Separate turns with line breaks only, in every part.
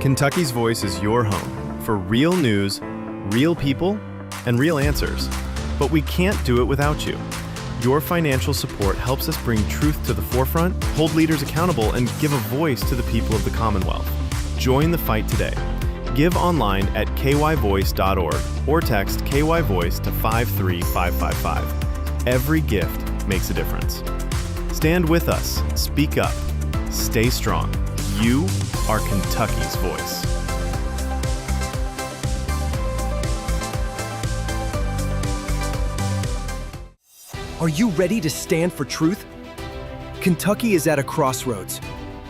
Kentucky's Voice is your home for real news, real people, and real answers. But we can't do it without you. Your financial support helps us bring truth to the forefront, hold leaders accountable, and give a voice to the people of the Commonwealth. Join the fight today. Give online at kyvoice.org or text KYVoice to 53555. Every gift makes a difference. Stand with us, speak up, stay strong. You are Kentucky's voice.
Are you ready to stand for truth? Kentucky is at a crossroads,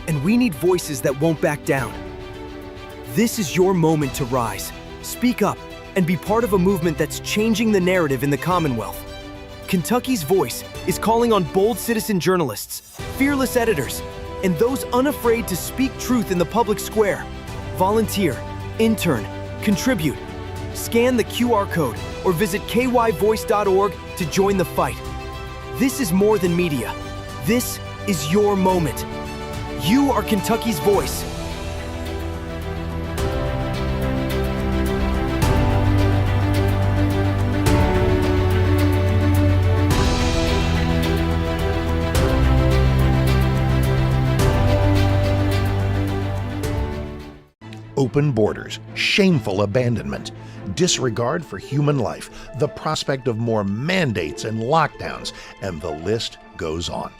and we need voices that won't back down. This is your moment to rise, speak up, and be part of a movement that's changing the narrative in the Commonwealth. Kentucky's Voice is calling on bold citizen journalists, fearless editors, and those unafraid to speak truth in the public square. Volunteer, intern, contribute. Scan the QR code or visit kyvoice.org to join the fight. This is more than media. This is your moment. You are Kentucky's voice.
Open borders, shameful abandonment, disregard for human life, the prospect of more mandates and lockdowns, and the list goes on.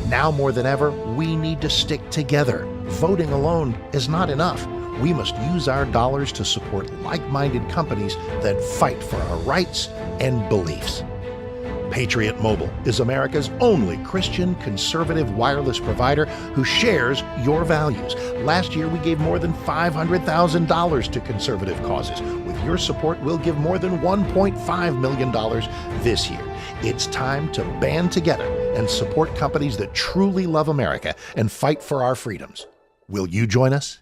Now more than ever, we need to stick together. Voting alone is not enough. We must use our dollars to support like-minded companies that fight for our rights and beliefs. Patriot Mobile is America's only Christian conservative wireless provider who shares your values. Last year, we gave more than $500,000 to conservative causes. With your support, we'll give more than $1.5 million this year. It's time to band together and support companies that truly love America and fight for our freedoms. Will you join us?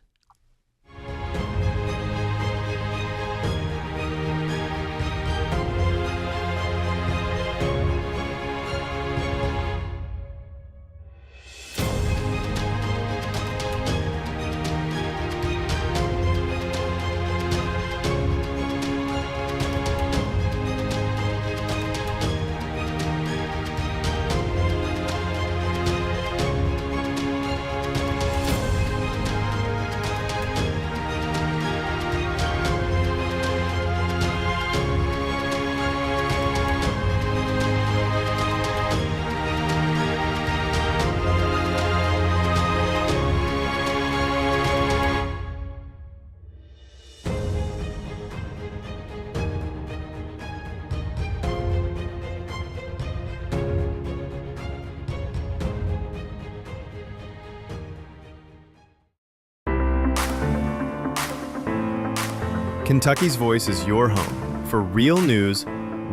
Kentucky's Voice is your home for real news,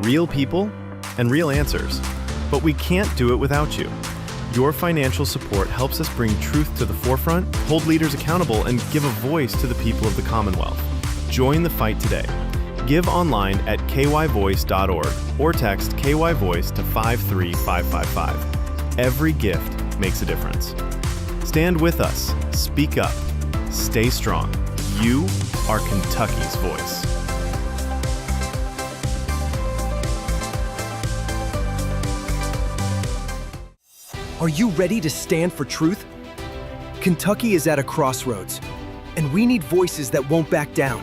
real people, and real answers. But we can't do it without you. Your financial support helps us bring truth to the forefront, hold leaders accountable, and give a voice to the people of the Commonwealth. Join the fight today. Give online at kyvoice.org or text KYVoice to 53555. Every gift makes a difference. Stand with us, speak up, stay strong. You are Kentucky's voice.
Are you ready to stand for truth? Kentucky is at a crossroads, and we need voices that won't back down.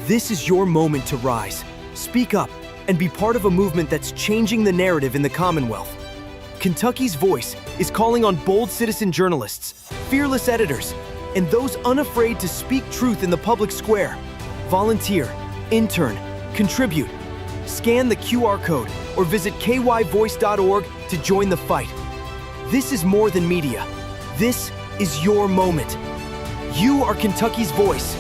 This is your moment to rise, speak up, and be part of a movement that's changing the narrative in the Commonwealth. Kentucky's Voice is calling on bold citizen journalists, fearless editors, and those unafraid to speak truth in the public square. Volunteer, intern, contribute. Scan the QR code or visit kyvoice.org to join the fight. This is more than media. This is your moment. You are Kentucky's voice.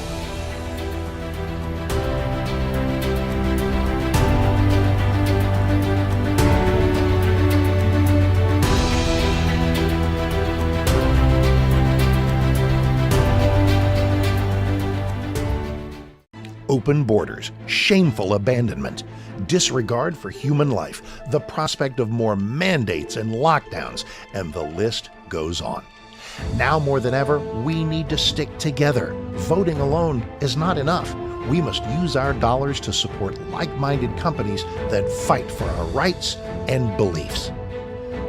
Open borders, shameful abandonment, disregard for human life, the prospect of more mandates and lockdowns, and the list goes on. Now more than ever, we need to stick together. Voting alone is not enough. We must use our dollars to support like-minded companies that fight for our rights and beliefs.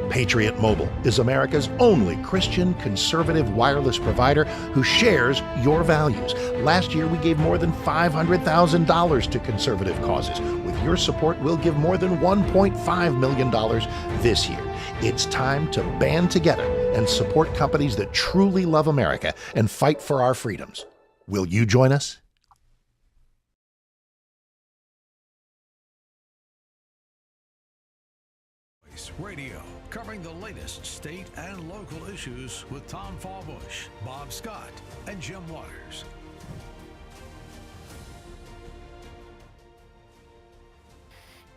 Patriot Mobile is America's only Christian conservative wireless provider who shares your values. Last year, we gave more than $500,000 to conservative causes. With your support, we'll give more than $1.5 million this year. It's time to band together and support companies that truly love America and fight for our freedoms. Will you join us?
Radio, covering the latest state and local issues with Tom Fallbush, Bob Scott, and Jim Waters.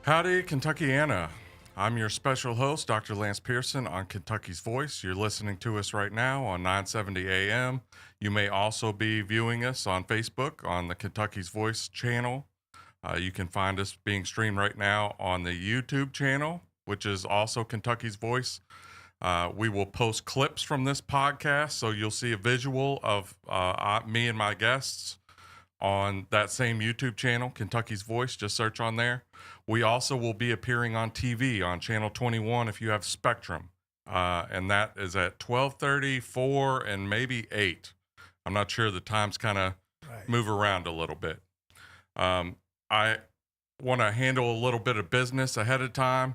Howdy, Kentuckiana. I'm your special host, Dr. Lance Pearson on Kentucky's Voice. You're listening to us right now on 970 AM. You may also be viewing us on Facebook on the Kentucky's Voice channel. You can find us being streamed right now on the YouTube channel, which is also Kentucky's Voice. We will post clips from this podcast, so you'll see a visual of me and my guests on that same YouTube channel, Kentucky's Voice. Just search on there. We also will be appearing on TV on Channel 21 if you have Spectrum, and that is at 12:30, 4, and maybe 8. I'm not sure. The times kind of move around a little bit. I want to handle a little bit of business ahead of time.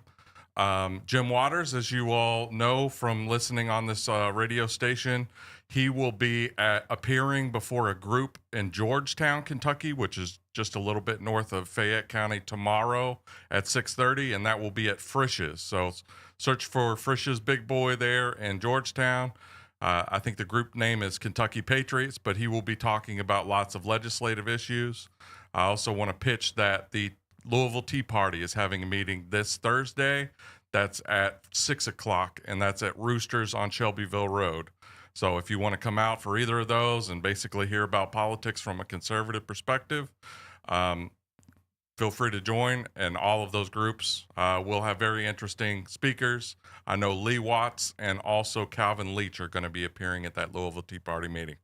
Jim Waters, as you all know from listening on this radio station, he will be appearing before a group in Georgetown, Kentucky, which is just a little bit north of Fayette County, tomorrow at 6:30, and that will be at Frisch's. So search for Frisch's Big Boy there in Georgetown. I think the group name is Kentucky Patriots, but he will be talking about lots of legislative issues. I also want to pitch that the Louisville Tea Party is having a meeting this Thursday. That's at 6 o'clock, and that's at Roosters on Shelbyville Road. So if you want to come out for either of those and basically hear about politics from a conservative perspective, feel free to join. And all of those groups will have very interesting speakers. I know Lee Watts and also Calvin Leach are going to be appearing at that Louisville Tea Party meeting.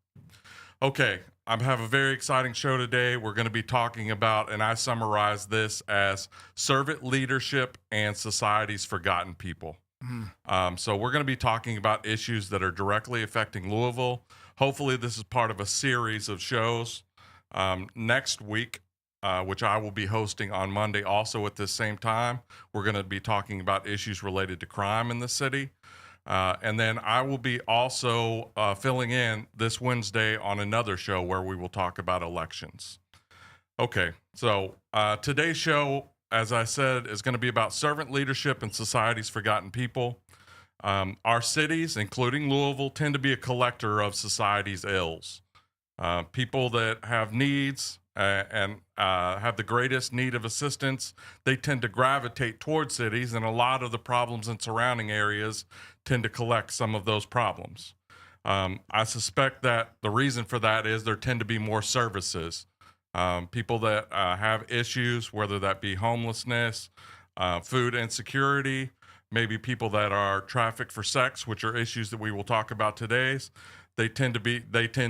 Okay, I have a very exciting show today. We're going to be talking about, and I summarize this as servant leadership and society's forgotten people. So we're going to be talking about issues that are directly affecting Louisville. Hopefully this is part of a series of shows next week, which I will be hosting on Monday also at this same time. We're going to be talking about issues related to crime in the city. And then I will be also filling in this Wednesday on another show where we will talk about elections. Okay, so today's show, as I said, is going to be about servant leadership and society's forgotten people. Our cities, including Louisville, tend to be a collector of society's ills. People that have needs and have the greatest need of assistance, they tend to gravitate towards cities, and a lot of the problems in surrounding areas tend to collect some of those problems. I suspect that the reason for that is there tend to be more services. People that have issues, whether that be homelessness, food insecurity, maybe people that are trafficked for sex, which are issues that we will talk about today. They tend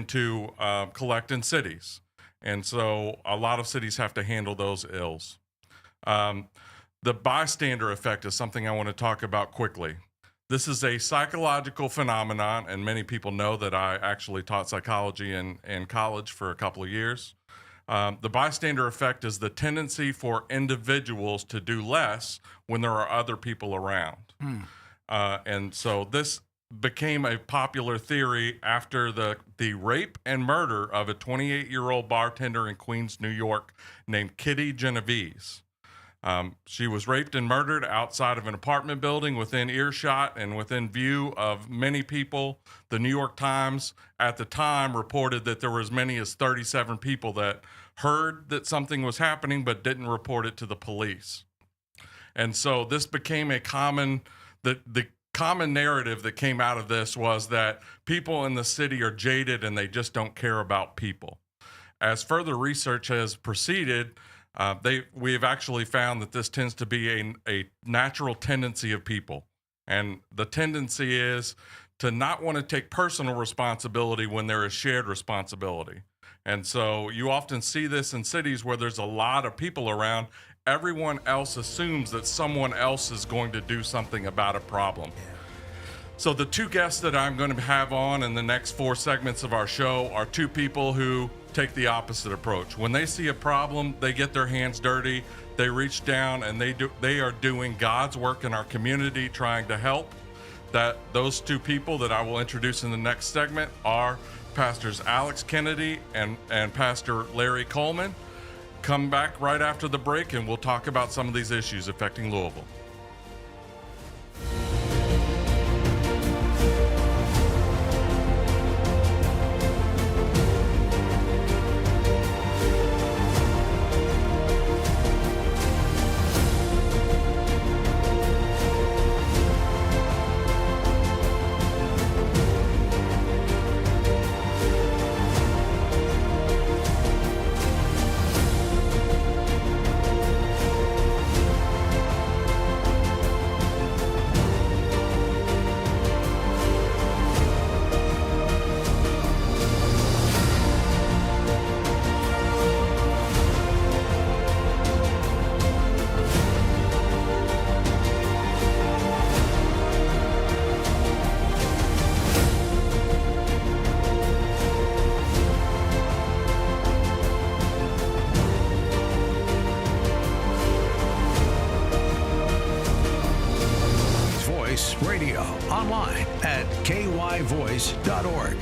to collect in cities. And so a lot of cities have to handle those ills. The bystander effect is something I want to talk about quickly. This is a psychological phenomenon, and many people know that I actually taught psychology in college for a couple of years. The bystander effect is the tendency for individuals to do less when there are other people around. And so this became a popular theory after the rape and murder of a 28-year-old bartender in Queens, New York, named Kitty Genovese. She was raped and murdered outside of an apartment building within earshot and within view of many people. The New York Times at the time reported that there were as many as 37 people that heard that something was happening but didn't report it to the police. And so this became a common, the common narrative that came out of this was that people in the city are jaded and they just don't care about people. As further research has proceeded, we have actually found that this tends to be a natural tendency of people. And the tendency is to not want to take personal responsibility when there is shared responsibility. And so you often see this in cities where there's a lot of people around. Everyone else assumes that someone else is going to do something about a problem. So the two guests that I'm going to have on in the next 4 segments of our show are two people who take the opposite approach. When they see a problem, they get their hands dirty, they reach down, and they are doing God's work in our community, trying to help. Those two people that I will introduce in the next segment are Pastors Alex Kennedy and Pastor Larry Coleman. Come back right after the break and we'll talk about some of these issues affecting Louisville.
Radio, online at kyvoice.org.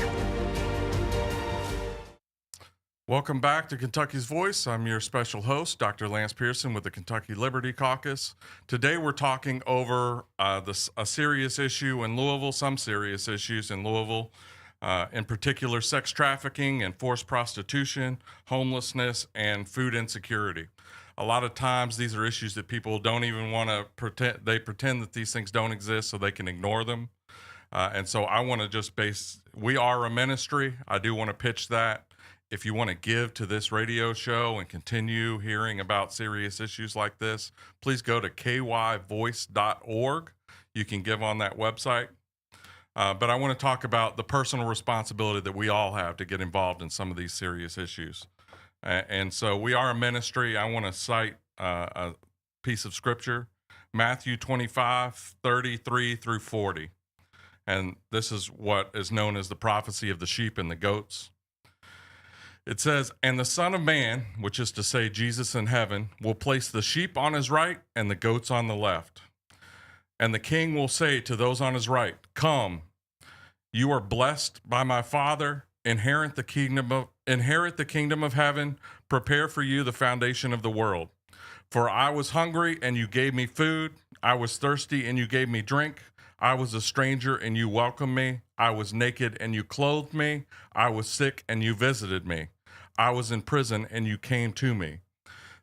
Welcome back to Kentucky's Voice. I'm your special host, Dr. Lance Pearson with the Kentucky Liberty Caucus. Today we're talking over a serious issue in Louisville, some serious issues in Louisville, in particular sex trafficking and forced prostitution, homelessness, and food insecurity. A lot of times these are issues that people don't even want to pretend. They pretend that these things don't exist so they can ignore them. And so I want to just we are a ministry. I do want to pitch that. If you want to give to this radio show and continue hearing about serious issues like this, please go to kyvoice.org. You can give on that website. But I want to talk about the personal responsibility that we all have to get involved in some of these serious issues. And so we are a ministry. I want to cite a piece of scripture, Matthew 25:33 through 40. And this is what is known as the prophecy of the sheep and the goats. It says, "And the Son of Man," which is to say Jesus in heaven, "will place the sheep on his right and the goats on the left. And the king will say to those on his right, 'Come, you are blessed by my Father. Inherit the kingdom of heaven. Prepare for you the foundation of the world. For I was hungry, and you gave me food. I was thirsty, and you gave me drink. I was a stranger, and you welcomed me. I was naked, and you clothed me. I was sick, and you visited me. I was in prison, and you came to me.'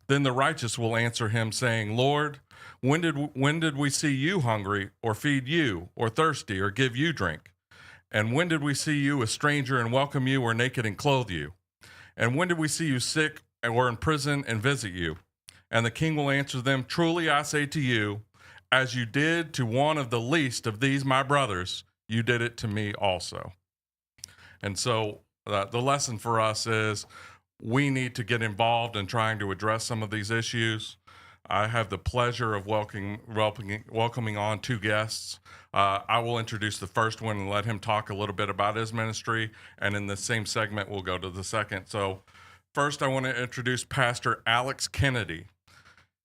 Then the righteous will answer him, saying, 'Lord, when did we see you hungry, or feed you, or thirsty, or give you drink? And when did we see you a stranger and welcome you, or naked and clothe you? And when did we see you sick or in prison and visit you?' And the king will answer them, 'Truly I say to you, as you did to one of the least of these my brothers, you did it to me also.'" And so the lesson for us is we need to get involved in trying to address some of these issues. I have the pleasure of welcoming on two guests. I will introduce the first one and let him talk a little bit about his ministry, and in the same segment, we'll go to the second. So first, I want to introduce Pastor Alex Kennedy.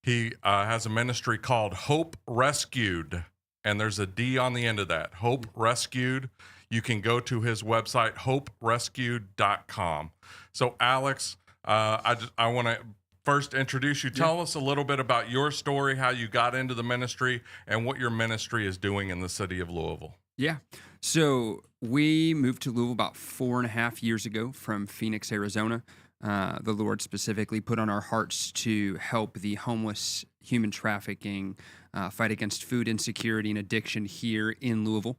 He has a ministry called Hope Rescued, and there's a D on the end of that, Hope Rescued. You can go to his website, hoperescued.com. So Alex, I want to first introduce you. Tell us a little bit about your story, how you got into the ministry, and what your ministry is doing in the city of Louisville.
Yeah. So we moved to Louisville about 4.5 years ago from Phoenix, Arizona. The Lord specifically put on our hearts to help the homeless, human trafficking, fight against food insecurity and addiction here in Louisville.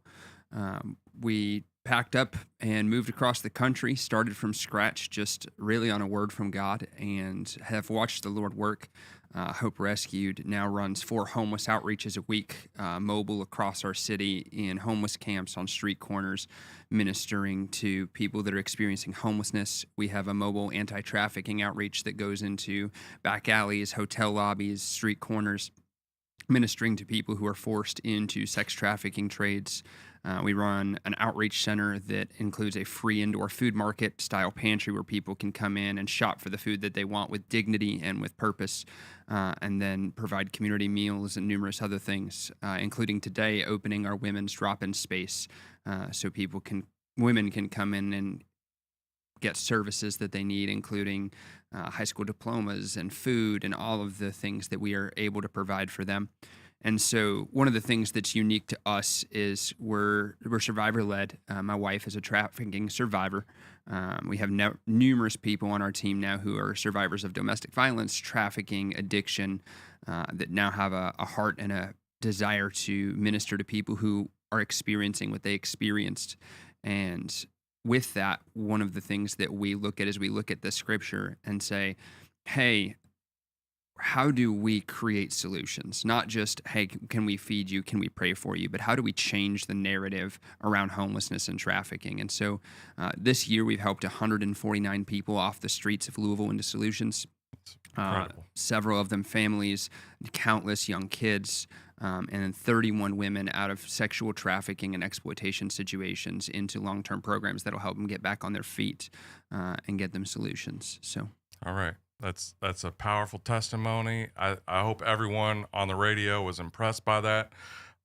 We packed up and moved across the country, started from scratch, just really on a word from God, and have watched the Lord work Hope Rescued now runs 4 homeless outreaches a week, mobile across our city in homeless camps on street corners, ministering to people that are experiencing homelessness. We have a mobile anti-trafficking outreach that goes into back alleys, hotel lobbies, street corners, ministering to people who are forced into sex trafficking trades. We run an outreach center that includes a free indoor food market style pantry where people can come in and shop for the food that they want with dignity and with purpose, and then provide community meals and numerous other things, including today opening our women's drop-in space so women can come in and get services that they need, including high school diplomas and food and all of the things that we are able to provide for them. And so one of the things that's unique to us is we're survivor-led. My wife is a trafficking survivor. We have numerous people on our team now who are survivors of domestic violence, trafficking, addiction, that now have a heart and a desire to minister to people who are experiencing what they experienced. And with that, one of the things that we look at is we look at the scripture and say, hey, how do we create solutions? Not just, hey, can we feed you? Can we pray for you? But how do we change the narrative around homelessness and trafficking? And so this year we've helped 149 people off the streets of Louisville into solutions. Several of them families, countless young kids, and 31 women out of sexual trafficking and exploitation situations into long-term programs that'll help them get back on their feet and get them solutions. So,
all right. That's a powerful testimony. I hope everyone on the radio was impressed by that.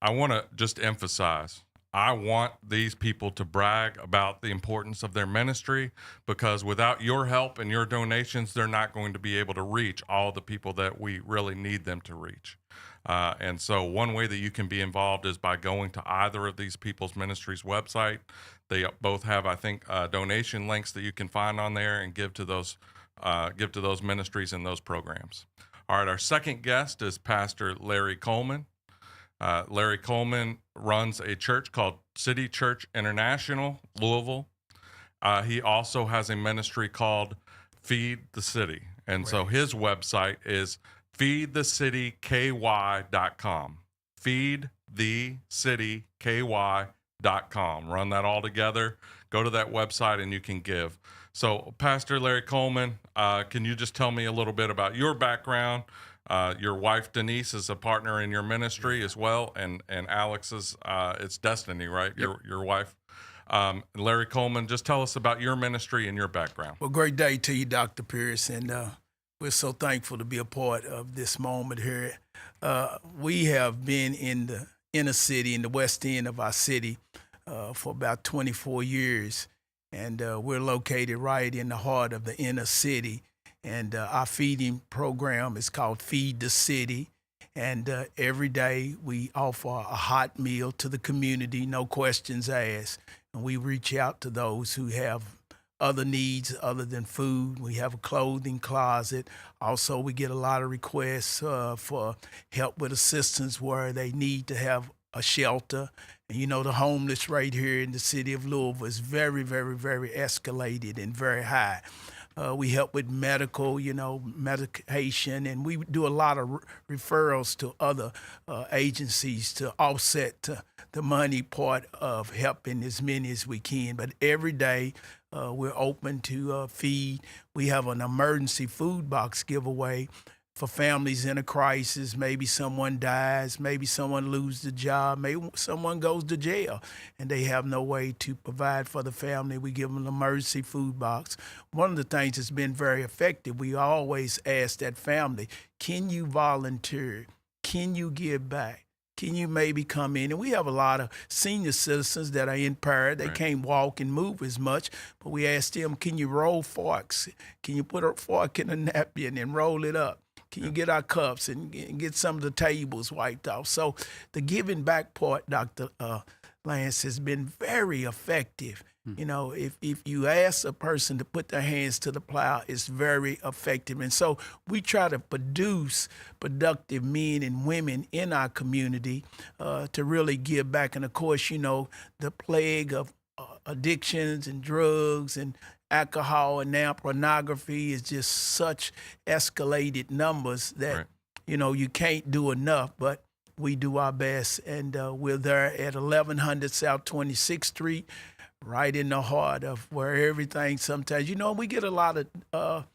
I want to just emphasize, I want these people to brag about the importance of their ministry, because without your help and your donations, they're not going to be able to reach all the people that we really need them to reach. And so one way that you can be involved is by going to either of these people's ministries' website. They both have, I think, donation links that you can find on there and give to those ministries and those programs. All right, our second guest is Pastor Larry Coleman. Larry Coleman runs a church called City Church International, Louisville. He also has a ministry called Feed the City. And so his website is feedthecityky.com. feedthecityky.com. Run that all together. Go to that website and you can give. So, Pastor Larry Coleman, can you just tell me a little bit about your background? Your wife, Denise, is a partner in your ministry as well, and Alex's, it's Destiny, right?
Yep.
Your wife. Larry Coleman, just tell us about your ministry and your background.
Well, great day to you, Dr. Pierce, and we're so thankful to be a part of this moment here. We have been in the inner city, in the west end of our city, for about 24 years. And we're located right in the heart of the inner city. And our feeding program is called Feed the City. And every day we offer a hot meal to the community, no questions asked. And we reach out to those who have other needs other than food. We have a clothing closet. Also, we get a lot of requests for help with assistance where they need to have a shelter. And you know, the homeless rate here in the city of Louisville is very, very, very escalated and very high. We help with medication, and we do a lot of referrals to other agencies to offset the money part of helping as many as we can. But every day we're open to feed. We have an emergency food box giveaway for families in a crisis. Maybe someone dies, maybe someone loses the job, maybe someone goes to jail and they have no way to provide for the family. We give them an emergency food box. One of the things that's been very effective, we always ask that family, can you volunteer? Can you give back? Can you maybe come in? And we have a lot of senior citizens that are impaired. They can't walk and move as much, but we ask them, can you roll forks? Can you put a fork in a napkin and roll it up? Can you get our cups and get some of the tables wiped off? So the giving back part, Dr. Lance, has been very effective. You know, if you ask a person to put their hands to the plow, it's very effective. And so we try to produce productive men and women in our community to really give back. And of course, you know, the plague of addictions and drugs and alcohol and now pornography is just such escalated numbers that you can't do enough, but we do our best. And we're there at 1100 South 26th Street, right in the heart of where everything sometimes, we get a lot of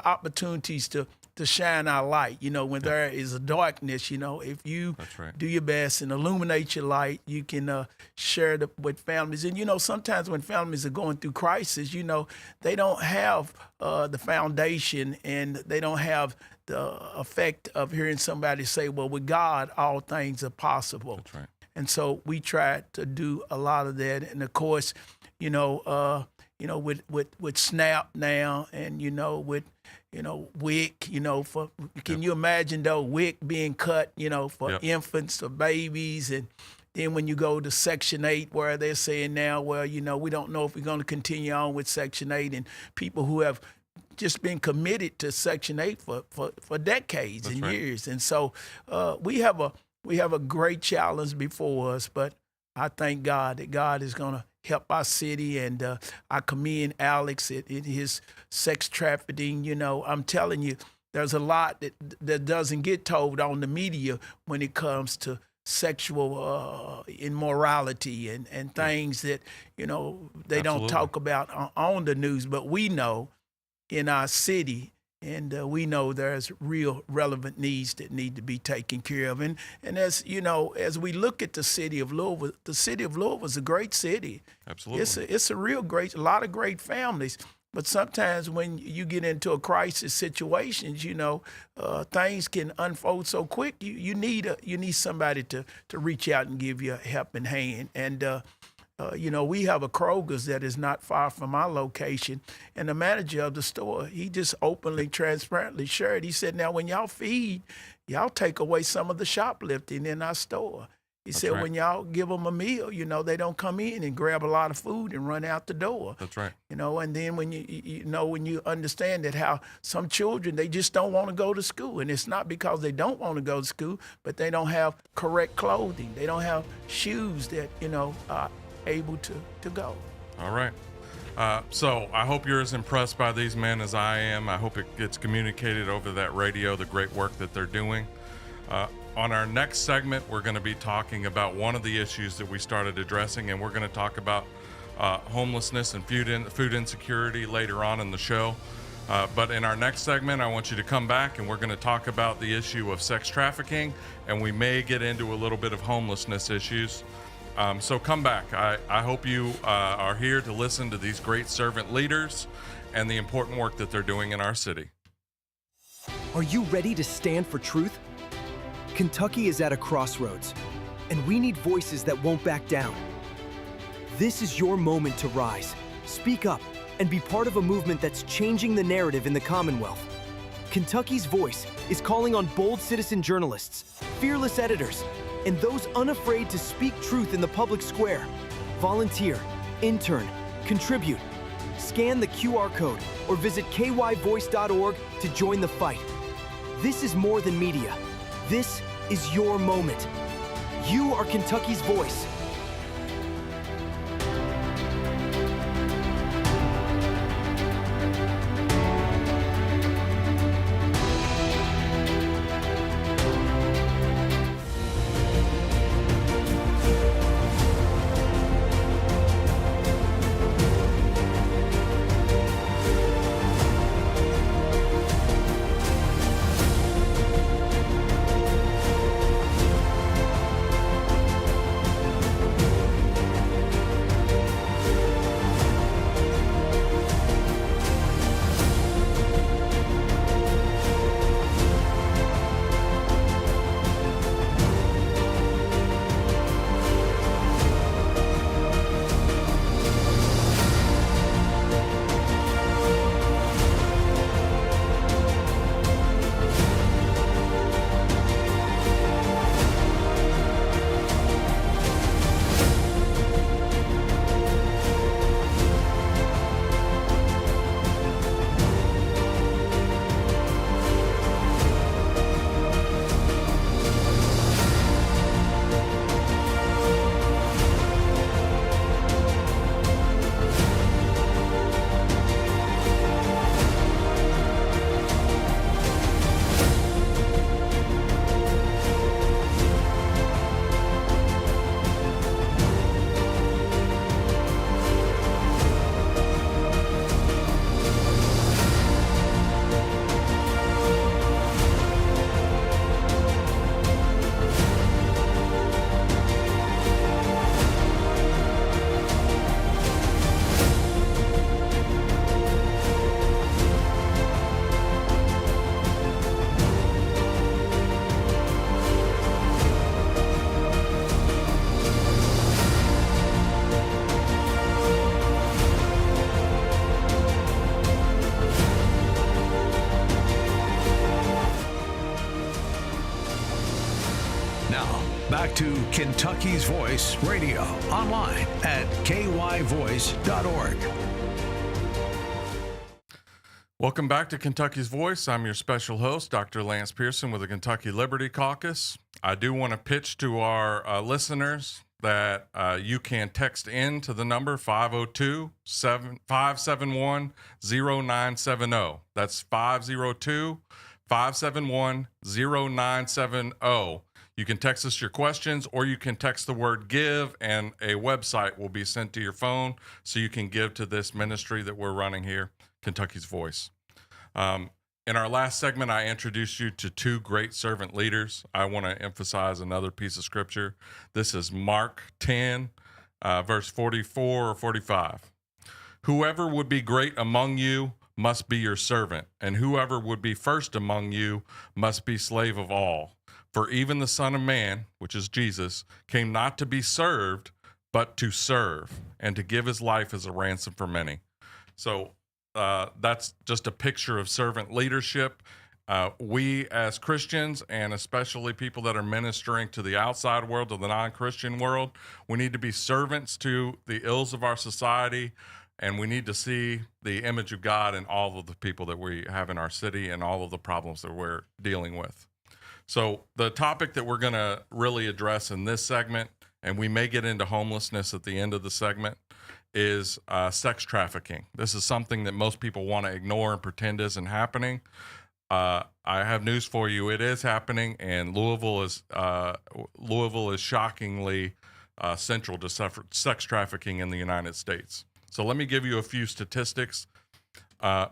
opportunities to shine our light. When there is a darkness, if you do your best and illuminate your light, you can share it with families. And, sometimes when families are going through crisis, they don't have the foundation and they don't have the effect of hearing somebody say, well, with God, all things are possible.
That's right.
And so we try to do a lot of that. And of course, with SNAP now and, with, WIC, can you imagine though, WIC being cut, for infants or babies? And then when you go to Section 8, where they're saying now, well, we don't know if we're going to continue on with Section 8, and people who have just been committed to Section 8 for decades and years. And so we have a great challenge before us, but I thank God that God is going to help our city, and I commend Alex in his sex trafficking. I'm telling you, there's a lot that doesn't get told on the media when it comes to sexual immorality and things that, they don't talk about on the news, but we know in our city. And we know there's real relevant needs that need to be taken care of. And as as we look at the city of Louisville is a great city.
Absolutely.
It's a a lot of great families. But sometimes when you get into a crisis situations, things can unfold so quick. You need somebody to reach out and give you a helping hand. And we have a Kroger's that is not far from our location, and the manager of the store, he just openly, transparently shared. He said, now, when y'all feed, y'all take away some of the shoplifting in our store. He said, when y'all give them a meal, they don't come in and grab a lot of food and run out the door.
That's right.
And then when when you understand that how some children, they just don't want to go to school. And it's not because they don't want to go to school, but they don't have correct clothing. They don't have shoes that, are able to go.
All right. So I hope you're as impressed by these men as I am. I hope it gets communicated over that radio, the great work that they're doing. On our next segment, we're going to be talking about one of the issues that we started addressing, and we're going to talk about homelessness and food insecurity later on in the show. But in our next segment, I want you to come back, and we're going to talk about the issue of sex trafficking, and we may get into a little bit of homelessness issues. So come back. I hope you are here to listen to these great servant leaders and the important work that they're doing in our city.
Are you ready to stand for truth? Kentucky is at a crossroads, and we need voices that won't back down. This is your moment to rise, speak up, and be part of a movement that's changing the narrative in the Commonwealth. Kentucky's Voice is calling on bold citizen journalists, fearless editors, and those unafraid to speak truth in the public square. Volunteer, intern, contribute. Scan the QR code or visit kyvoice.org to join the fight. This is more than media. This is your moment. You are Kentucky's voice.
Now, back to Kentucky's Voice Radio, online at kyvoice.org.
Welcome back to Kentucky's Voice. I'm your special host, Dr. Lance Pearson with the Kentucky Liberty Caucus. I do want to pitch to our listeners that you can text in to the number 502-571-0970. That's 502-571-0970. You can text us your questions, or you can text the word give, and a website will be sent to your phone so you can give to this ministry that we're running here, Kentucky's Voice. In our last segment, I introduced you to two great servant leaders. I want to emphasize another piece of scripture. This is Mark 10, verse 44 or 45. Whoever would be great among you must be your servant, and whoever would be first among you must be slave of all. For even the Son of Man, which is Jesus, came not to be served, but to serve, and to give his life as a ransom for many. So that's just a picture of servant leadership. We as Christians, and especially people that are ministering to the outside world, to the non-Christian world, we need to be servants to the ills of our society, and we need to see the image of God in all of the people that we have in our city and all of the problems that we're dealing with. So the topic that we're going to really address in this segment, and we may get into homelessness at the end of the segment, is sex trafficking. This is something that most people want to ignore and pretend isn't happening. I have news for you. It is happening, and Louisville is shockingly central to sex trafficking in the United States. So let me give you a few statistics.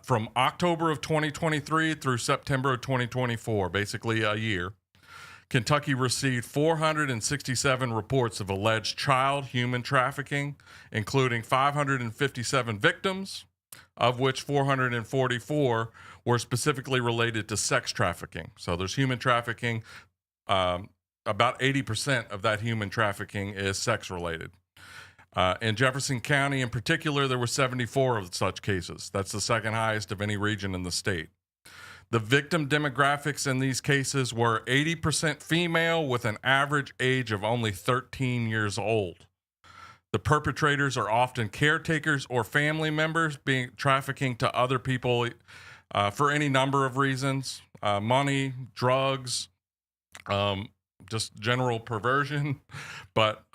From October of 2023 through September of 2024, basically a year, Kentucky received 467 reports of alleged child human trafficking, including 557 victims, of which 444 were specifically related to sex trafficking. So there's human trafficking. About 80% of that human trafficking is sex related. In Jefferson County in particular, there were 74 of such cases. That's the second highest of any region in the state. The victim demographics in these cases were 80% female with an average age of only 13 years old. The perpetrators are often caretakers or family members being trafficking to other people for any number of reasons, money, drugs, just general perversion. But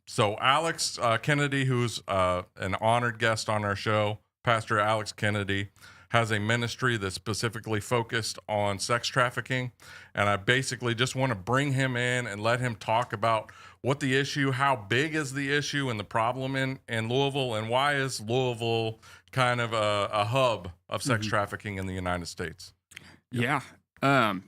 so Alex Kennedy, who's an honored guest on our show, Pastor Alex Kennedy, has a ministry that's specifically focused on sex trafficking. And I basically just want to bring him in and let him talk about what the issue, how big is the issue and the problem in Louisville, and why is Louisville kind of a hub of sex trafficking in the United States?
Yeah. And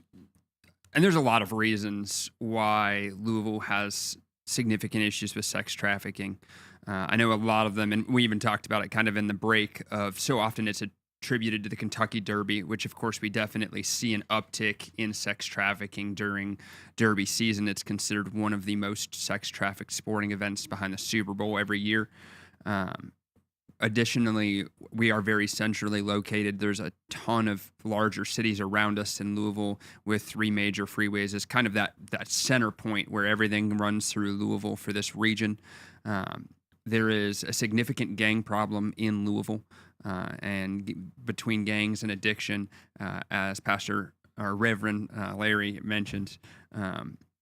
there's a lot of reasons why Louisville has significant issues with sex trafficking. I know a lot of them, and we even talked about it kind of in the break, of so often it's attributed to the Kentucky Derby, which of course we definitely see an uptick in sex trafficking during Derby season. It's considered one of the most sex trafficked sporting events behind the Super Bowl every year. Additionally, we are very centrally located. There's a ton of larger cities around us in Louisville with three major freeways as kind of that center point where everything runs through Louisville for this region. There is a significant gang problem in Louisville, and between gangs and addiction, as Pastor or Reverend Larry mentioned,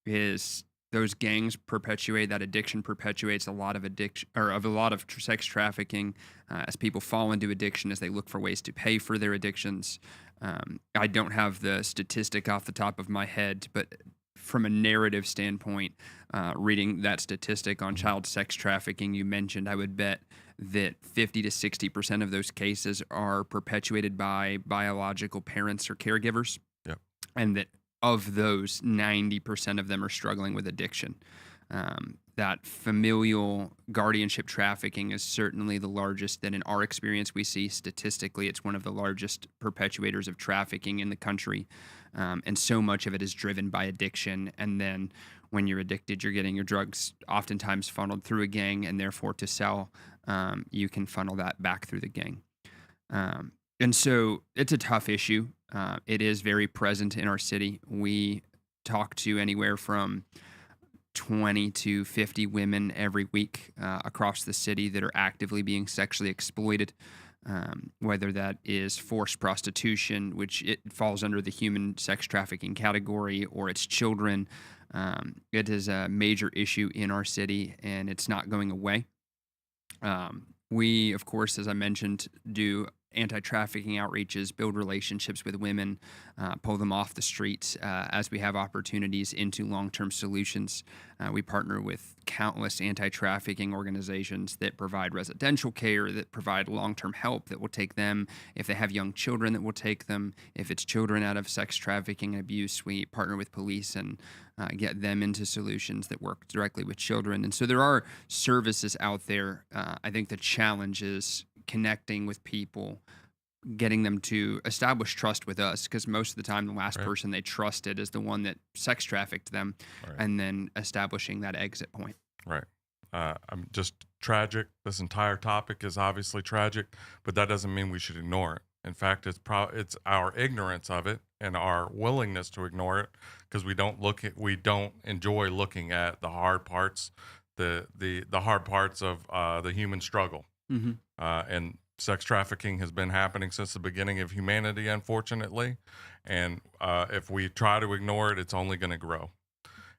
is those gangs perpetuate, that addiction perpetuates a lot of sex trafficking as people fall into addiction, as they look for ways to pay for their addictions. I don't have the statistic off the top of my head, but from a narrative standpoint, reading that statistic on child sex trafficking you mentioned, I would bet that 50 to 60% of those cases are perpetuated by biological parents or caregivers.
Yep.
And that of those, 90% of them are struggling with addiction. That familial guardianship trafficking is certainly the largest that in our experience we see. Statistically, it's one of the largest perpetuators of trafficking in the country. And so much of it is driven by addiction. And then when you're addicted, you're getting your drugs oftentimes funneled through a gang, and therefore to sell, you can funnel that back through the gang. And so it's a tough issue. It is very present in our city. We talk to anywhere from 20 to 50 women every week across the city that are actively being sexually exploited, whether that is forced prostitution, which it falls under the human sex trafficking category, or it's children. It is a major issue in our city, and it's not going away. We, of course, as I mentioned, do anti-trafficking outreaches, build relationships with women, pull them off the streets as we have opportunities into long-term solutions. We partner with countless anti-trafficking organizations that provide residential care, that provide long-term help, that will take them. If they have young children, that will take them. If it's children out of sex trafficking and abuse, we partner with police and get them into solutions that work directly with children. And so there are services out there. I think the challenge is connecting with people, getting them to establish trust with us, because most of the time the last person they trusted is the one that sex trafficked them, and then establishing that exit point.
Right. I'm just tragic. This entire topic is obviously tragic, but that doesn't mean we should ignore it. In fact, it's our ignorance of it and our willingness to ignore it, because we don't enjoy looking at the hard parts, the hard parts of the human struggle. Mm-hmm. And sex trafficking has been happening since the beginning of humanity, unfortunately. And if we try to ignore it, it's only going to grow.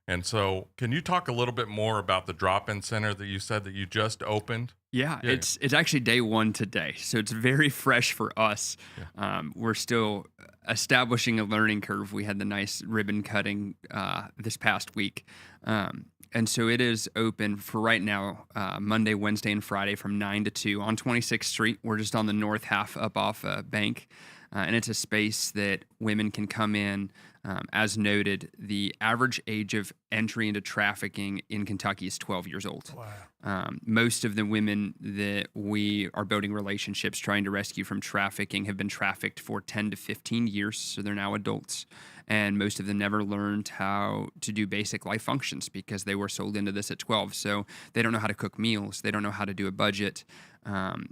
And so can you talk a little bit more about the drop-in center that you said that you just opened?
Yeah. It's actually day one today. So it's very fresh for us. Yeah. We're still establishing a learning curve. We had the nice ribbon cutting this past week. And so it is open for right now, Monday, Wednesday, and Friday from 9 to 2 on 26th Street. We're just on the north half up off Bank. And it's a space that women can come in. As noted, the average age of entry into trafficking in Kentucky is 12 years old. Wow. Most of the women that we are building relationships trying to rescue from trafficking have been trafficked for 10 to 15 years, so they're now adults. And most of them never learned how to do basic life functions because they were sold into this at 12. So they don't know how to cook meals. They don't know how to do a budget.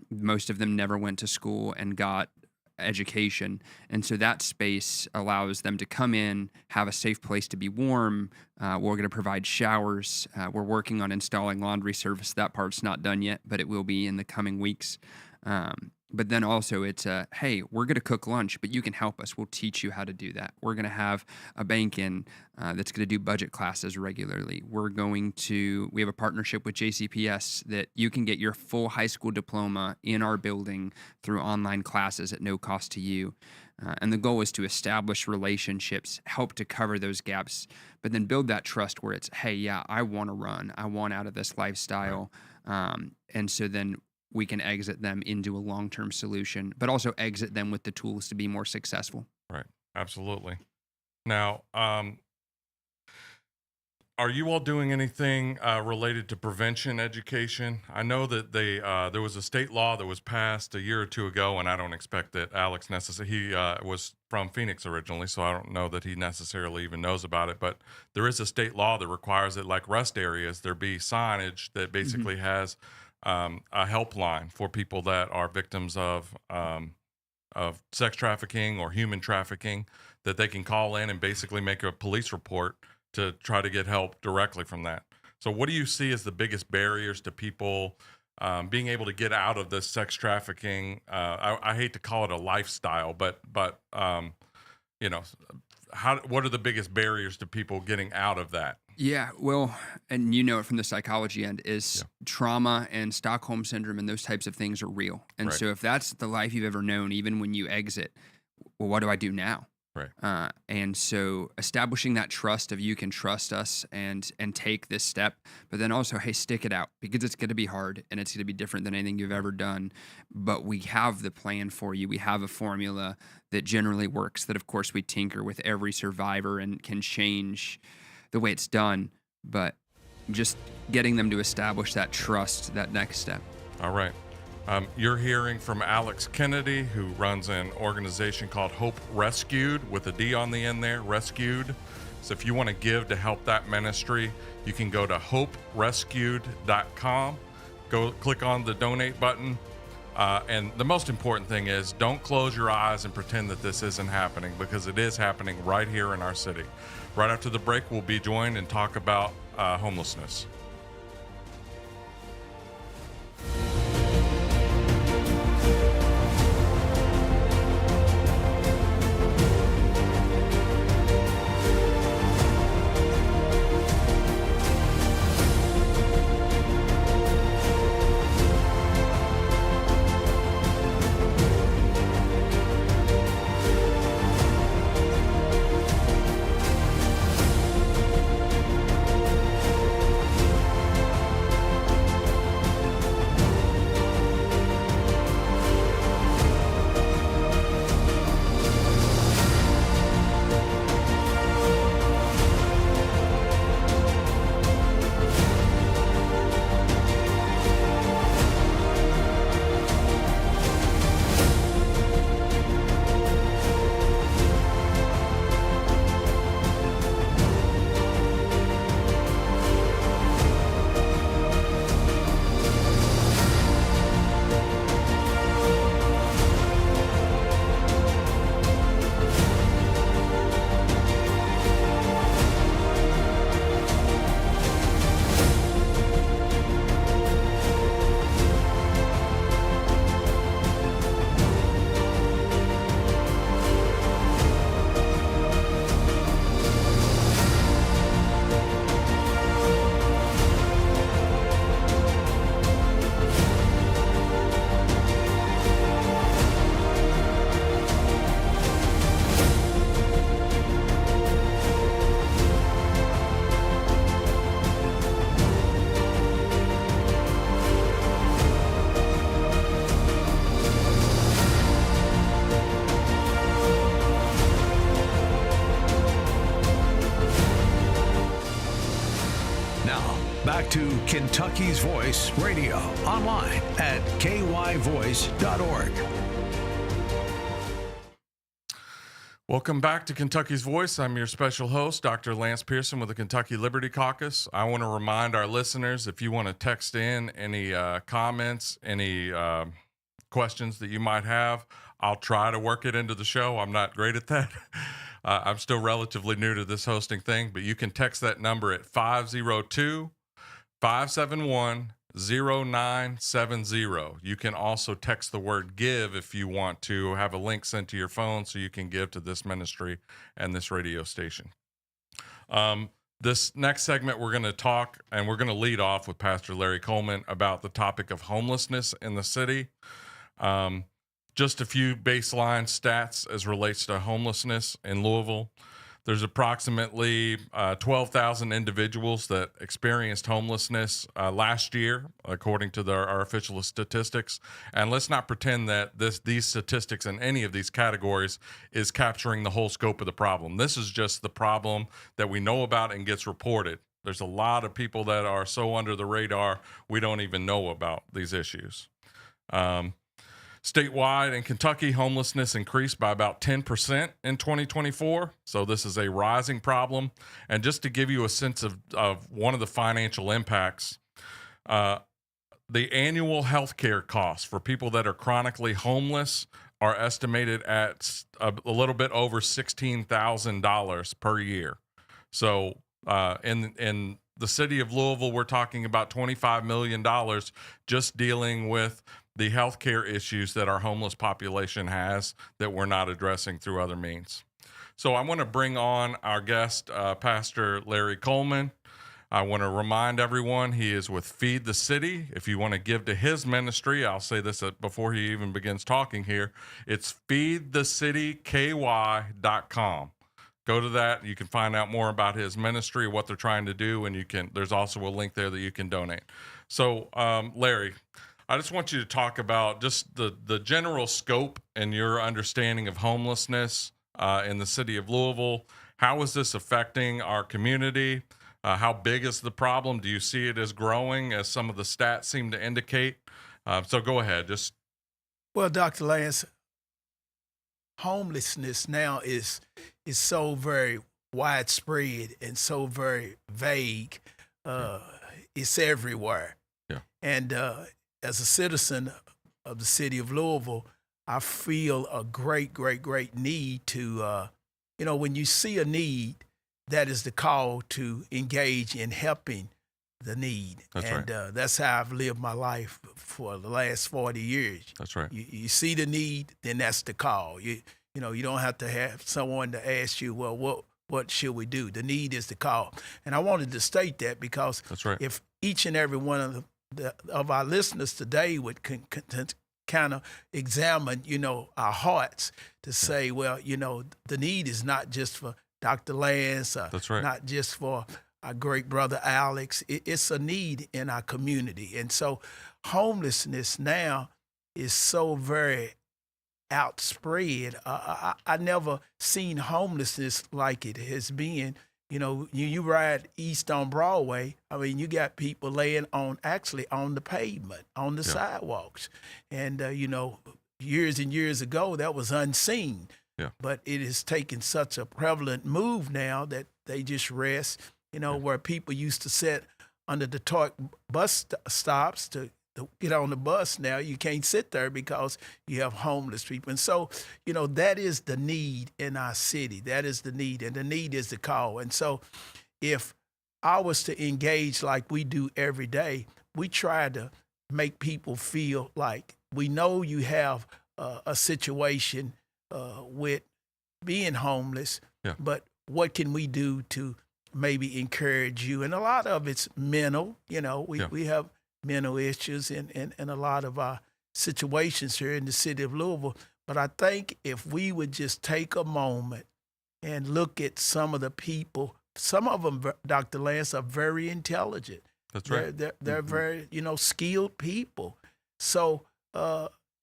Most of them never went to school and got education. And so that space allows them to come in, have a safe place to be warm. We're going to provide showers. We're working on installing laundry service. That part's not done yet, but it will be in the coming weeks. But then also it's hey, we're going to cook lunch, but you can help us. We'll teach you how to do that. We're going to have a bank-in that's going to do budget classes regularly. We have a partnership with JCPS that you can get your full high school diploma in our building through online classes at no cost to you. And the goal is to establish relationships, help to cover those gaps, but then build that trust where it's, hey, yeah, I want to run. I want out of this lifestyle. And so then we can exit them into a long-term solution, but also exit them with the tools to be more successful.
Right. Absolutely. Now, are you all doing anything related to prevention education? I know that there was a state law that was passed a year or two ago, and I don't expect that Alex he was from Phoenix originally, so I don't know that he necessarily even knows about it, but there is a state law that requires that, like rest areas, there be signage that basically has a helpline for people that are victims of sex trafficking or human trafficking, that they can call in and basically make a police report to try to get help directly from that. So what do you see as the biggest barriers to people being able to get out of this sex trafficking? I hate to call it a lifestyle, but what are the biggest barriers to people getting out of that?
Yeah, well, and you know it from the psychology end, is trauma and Stockholm syndrome and those types of things are real. And so if that's the life you've ever known, even when you exit, well, what do I do now? Right. And so establishing that trust of you can trust us and take this step, but then also, hey, stick it out, because it's going to be hard and it's going to be different than anything you've ever done. But we have the plan for you. We have a formula that generally works, that of course we tinker with every survivor and can change the way it's done, but just getting them to establish that trust, that next step.
All right. You're hearing from Alex Kennedy, who runs an organization called Hope Rescued, with a D on the end there, Rescued. So if you want to give to help that ministry, you can go to hoperescued.com. Go click on the donate button. And the most important thing is don't close your eyes and pretend that this isn't happening, because it is happening right here in our city. Right after the break, we'll be joined and talk about homelessness.
Back to Kentucky's Voice Radio, online at kyvoice.org.
Welcome back to Kentucky's Voice. I'm your special host, Dr. Lance Pearson with the Kentucky Liberty Caucus. I want to remind our listeners, if you want to text in any comments, any questions that you might have, I'll try to work it into the show. I'm not great at that. I'm still relatively new to this hosting thing, but you can text that number at 502-571-0970. You can also text the word give if you want to have a link sent to your phone so you can give to this ministry and this radio station. This next segment, we're going to talk, and we're going to lead off with Pastor Larry Coleman about the topic of homelessness in the city. Just a few baseline stats as relates to homelessness in Louisville. There's approximately 12,000 individuals that experienced homelessness last year, according to our official statistics. And let's not pretend that these statistics in any of these categories is capturing the whole scope of the problem. This is just the problem that we know about and gets reported. There's a lot of people that are so under the radar, we don't even know about these issues. Statewide in Kentucky, homelessness increased by about 10% in 2024. So this is a rising problem. And just to give you a sense of one of the financial impacts, the annual health care costs for people that are chronically homeless are estimated at a little bit over $16,000 per year. So in the city of Louisville, we're talking about $25 million just dealing with the healthcare issues that our homeless population has that we're not addressing through other means. So I want to bring on our guest, Pastor Larry Coleman. I want to remind everyone he is with Feed the City. If you want to give to his ministry, I'll say this before he even begins talking here. It's feedthecityky.com. Go to that. You can find out more about his ministry, what they're trying to do, and there's also a link there that you can donate. So, Larry, I just want you to talk about just the general scope and your understanding of homelessness in the city of Louisville. How is this affecting our community? How big is the problem? Do you see it as growing, as some of the stats seem to indicate? So go ahead.
Well, Dr. Lance, homelessness now is so very widespread and so very vague. It's everywhere.
Yeah.
And as a citizen of the city of Louisville, I feel a great, great, great need to, when you see a need, that is the call to engage in helping the need.
That's
and that's how I've lived my life for the last 40 years.
That's right.
You see the need, then that's the call. You don't have to have someone to ask you, well, what should we do? The need is the call. And I wanted to state that because
That's right.
if each and every one of our listeners today would kind of examine, our hearts to say, well, the need is not just for Dr. Lance,
That's right.
not just for our great brother Alex. It's a need in our community. And so homelessness now is so very outspread. I never seen homelessness like it has been. You ride east on Broadway, I mean, you got people laying actually on the pavement, on the sidewalks. And, years and years ago, that was unseen.
Yeah.
But it has taken such a prevalent move now that they just rest, where people used to sit under the bus stops to get on the bus. Now you can't sit there because you have homeless people. And so, that is the need in our city. That is the need, and the need is the call. And so if I was to engage like we do every day, we try to make people feel like we know you have a situation with being homeless, but what can we do to maybe encourage you? And a lot of it's mental. We have mental issues in a lot of our situations here in the city of Louisville. But I think if we would just take a moment and look at some of the people, some of them, Dr. Lance, are very intelligent.
That's right.
They're very, skilled people. So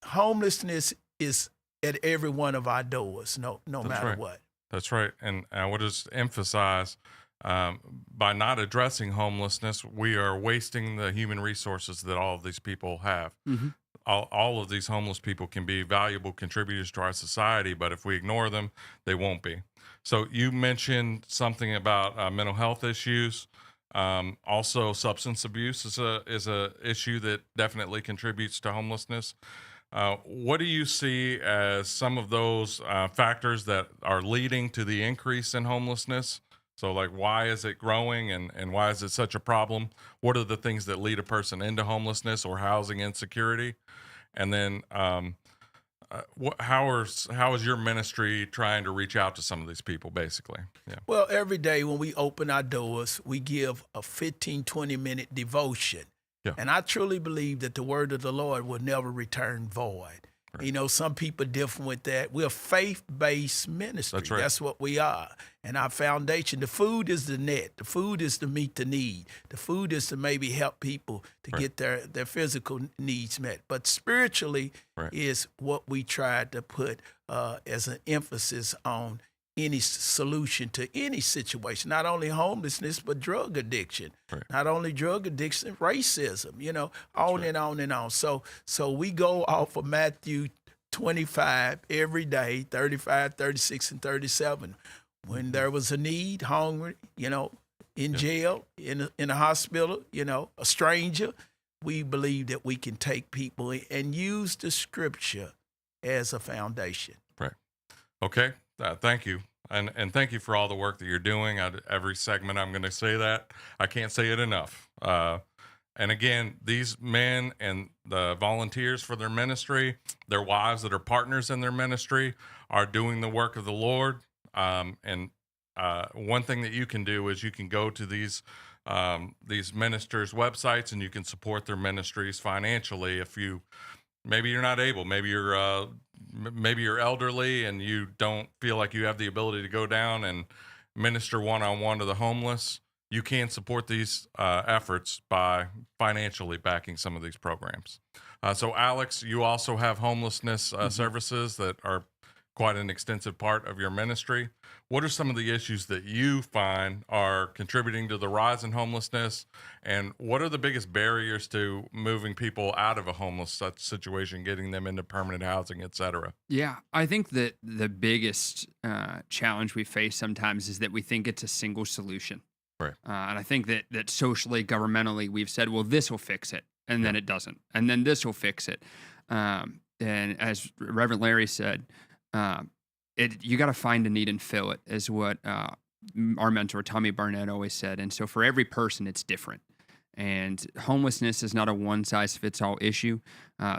homelessness is at every one of our doors, no matter what.
That's right. And I would just emphasize, by not addressing homelessness, we are wasting the human resources that all of these people have.
Mm-hmm.
All of these homeless people can be valuable contributors to our society, but if we ignore them, they won't be. So you mentioned something about mental health issues. Also, substance abuse is a issue that definitely contributes to homelessness. What do you see as some of those factors that are leading to the increase in homelessness? So, like, why is it growing, and why is it such a problem? What are the things that lead a person into homelessness or housing insecurity? And then, how is your ministry trying to reach out to some of these people, basically? Yeah.
Well, every day when we open our doors, we give a 15, 20-minute devotion.
Yeah.
And I truly believe that the word of the Lord will never return void. Right. Some people are different with that. We're a faith-based ministry.
That's right.
That's what we are. And our foundation, the food is the net. The food is to meet the need. The food is to maybe help people to get their physical needs met. But spiritually is what we try to put as an emphasis on any solution to any situation, not only homelessness, but drug addiction, not only drug addiction, racism, on and on and on. So we go off of Matthew 25 every day, 35, 36, and 37. When there was a need, hungry, in jail, in a hospital, a stranger, we believe that we can take people and use the scripture as a foundation.
Right. Okay. Thank you. And thank you for all the work that you're doing. Every segment, I'm going to say that. I can't say it enough. And again, these men and the volunteers for their ministry, their wives that are partners in their ministry, are doing the work of the Lord. And one thing that you can do is you can go to these ministers' websites, and you can support their ministries financially if you. Maybe you're not able. Maybe you're elderly and you don't feel like you have the ability to go down and minister one-on-one to the homeless. You can support these efforts by financially backing some of these programs. So, Alex, you also have homelessness services that are quite an extensive part of your ministry. What are some of the issues that you find are contributing to the rise in homelessness, and what are the biggest barriers to moving people out of a homeless situation, getting them into permanent housing, et cetera?
Yeah, I think that the biggest challenge we face sometimes is that we think it's a single solution.
Right.
And I think that socially, governmentally, we've said, well, this will fix it, and then it doesn't. And then this will fix it. And as Reverend Larry said, you got to find a need and fill it, is what our mentor Tommy Barnett always said. And so for every person, it's different. And homelessness is not a one-size-fits-all issue.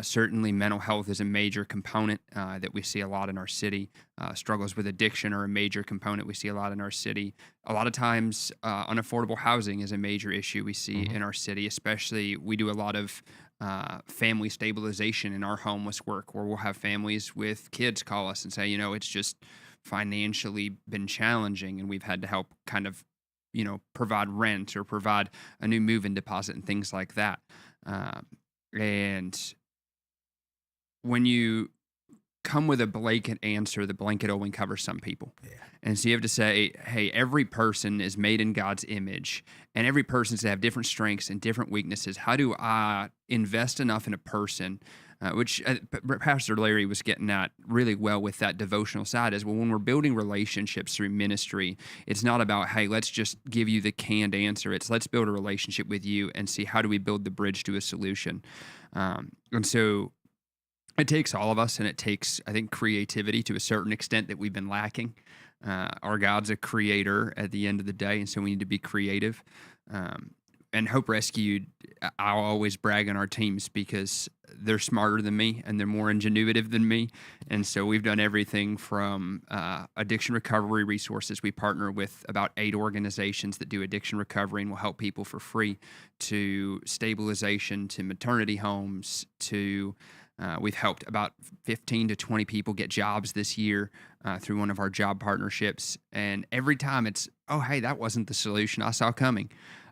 Certainly, mental health is a major component that we see a lot in our city. Struggles with addiction are a major component we see a lot in our city. A lot of times, unaffordable housing is a major issue we see in our city, especially we do a lot of family stabilization in our homeless work, where we'll have families with kids call us and say, it's just financially been challenging, and we've had to help kind of provide rent or provide a new move-in deposit and things like that. And when you come with a blanket answer, the blanket only covers some people.
Yeah.
And so you have to say, hey, every person is made in God's image, and every person is to have different strengths and different weaknesses. How do I invest enough in a person? Which Pastor Larry was getting at really well with that devotional side, is when we're building relationships through ministry, it's not about, hey, let's just give you the canned answer. It's let's build a relationship with you and see how do we build the bridge to a solution. And so it takes all of us, and it takes, I think, creativity to a certain extent that we've been lacking. Our God's a creator at the end of the day, and so we need to be creative. And Hope Rescue, I'll always brag on our teams because they're smarter than me and they're more ingenuitive than me. And so we've done everything from addiction recovery resources. We partner with about 8 organizations that do addiction recovery and will help people for free, to stabilization, to maternity homes, to we've helped about 15 to 20 people get jobs this year through one of our job partnerships. And every time it's, oh, hey, that wasn't the solution I saw coming.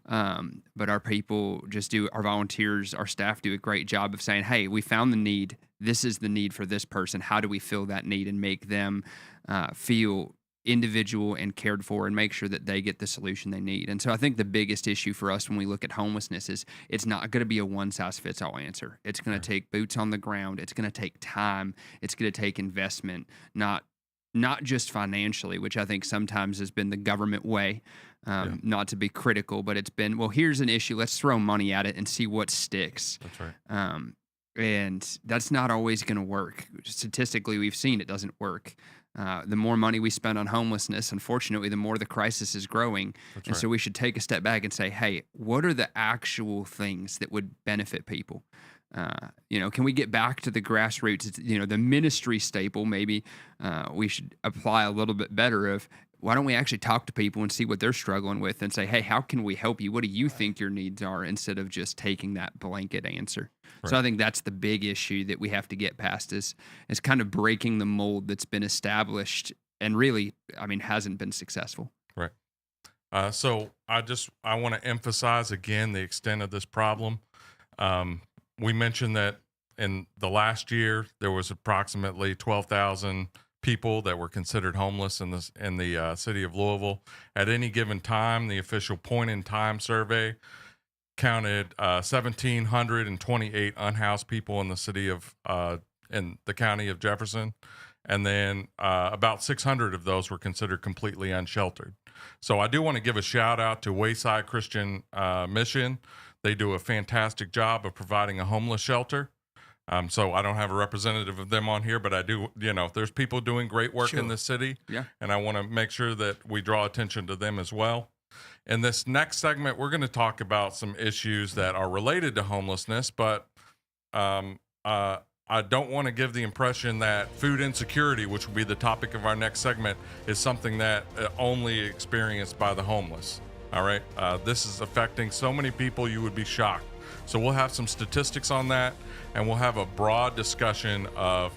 But our people our volunteers, our staff do a great job of saying, hey, we found the need. This is the need for this person. How do we fill that need and make them feel individual and cared for, and make sure that they get the solution they need? And so I think the biggest issue for us when we look at homelessness is it's not going to be a one-size-fits-all answer. It's going to take boots on the ground. It's going to take time. It's going to take investment, not just financially, which I think sometimes has been the government way. Not to be critical, but it's been, well, here's an issue. Let's throw money at it and see what sticks.
That's right.
And that's not always going to work. Statistically, we've seen it doesn't work. The more money we spend on homelessness, unfortunately, the more the crisis is growing.
That's
and
right.
so we should take a step back and say, hey, what are the actual things that would benefit people? Can we get back to the grassroots? It's, the ministry staple, maybe we should apply a little bit better of, why don't we actually talk to people and see what they're struggling with and say, hey, how can we help you? What do you think your needs are? Instead of just taking that blanket answer. Right. So I think that's the big issue that we have to get past is kind of breaking the mold that's been established and really, hasn't been successful.
Right. So I want to emphasize again the extent of this problem. We mentioned that in the last year, there was approximately 12,000 people that were considered homeless in the city of Louisville. At any given time, the official point-in-time survey counted 1,728 unhoused people in the city of in the county of Jefferson, and then about 600 of those were considered completely unsheltered. So I do want to give a shout out to Wayside Christian Mission. They do a fantastic job of providing a homeless shelter. So I don't have a representative of them on here, but I do, there's people doing great work in this city. Yeah. And I want to make sure that we draw attention to them as well. In this next segment, we're going to talk about some issues that are related to homelessness, but I don't want to give the impression that food insecurity, which will be the topic of our next segment, is something that only experienced by the homeless. All right. This is affecting so many people, you would be shocked. So we'll have some statistics on that, and we'll have a broad discussion of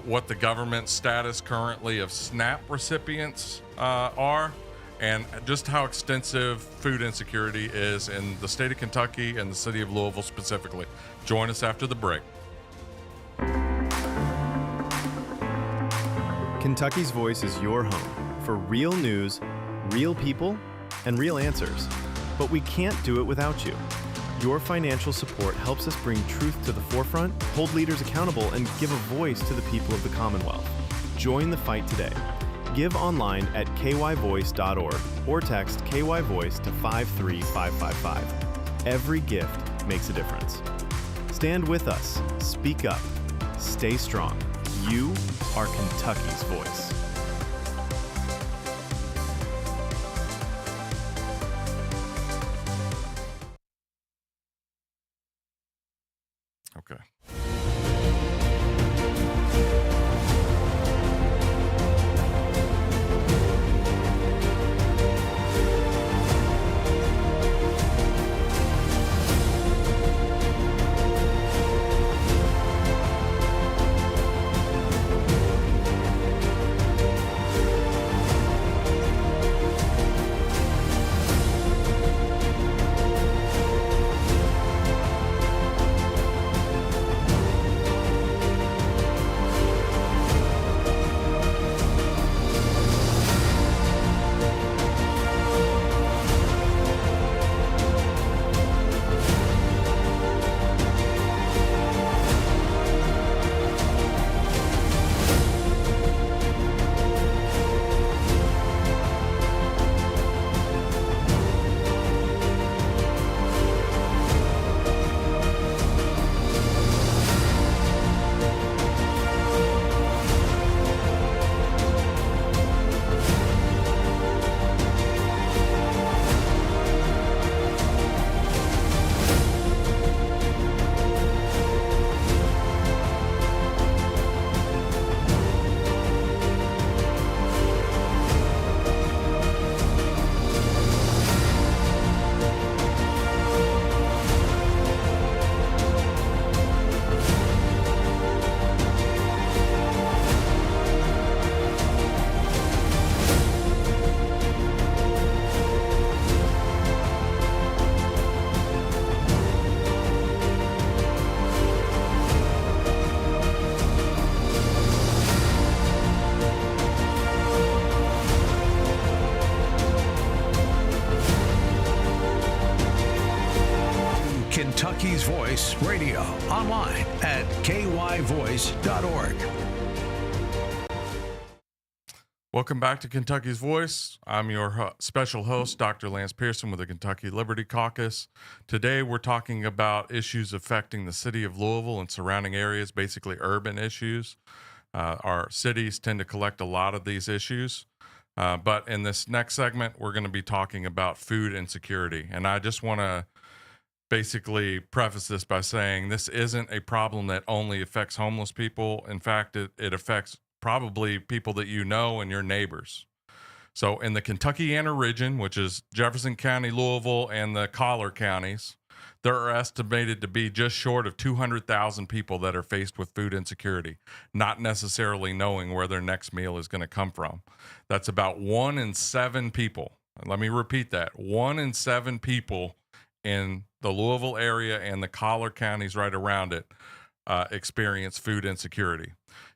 what the government status currently of SNAP recipients are, and just how extensive food insecurity is in the state of Kentucky and the city of Louisville specifically. Join us after the break.
Kentucky's Voice is your home for real news, real people, and real answers. But we can't do it without you. Your financial support helps us bring truth to the forefront, hold leaders accountable, and give a voice to the people of the Commonwealth. Join the fight today. Give online at kyvoice.org or text KYVoice to 53555. Every gift makes a difference. Stand with us. Speak up. Stay strong. You are Kentucky's voice.
Okay.
Kentucky's Voice Radio, online at kyvoice.org.
Welcome back to Kentucky's Voice. I'm your special host, Dr. Lance Pearson with the Kentucky Liberty Caucus. Today, we're talking about issues affecting the city of Louisville and surrounding areas, basically urban issues. Our cities tend to collect a lot of these issues. But in this next segment, we're going to be talking about food insecurity. And I just want to basically preface this by saying this isn't a problem that only affects homeless people. In fact, it affects probably people that you know and your neighbors. So in the Kentuckiana region, which is Jefferson County, Louisville, and the collar counties, there are estimated to be just short of 200,000 people that are faced with food insecurity, not necessarily knowing where their next meal is going to come from. That's about 1 in 7 people. Let me repeat that. 1 in 7 people in the Louisville area and the collar counties right around it experience food insecurity.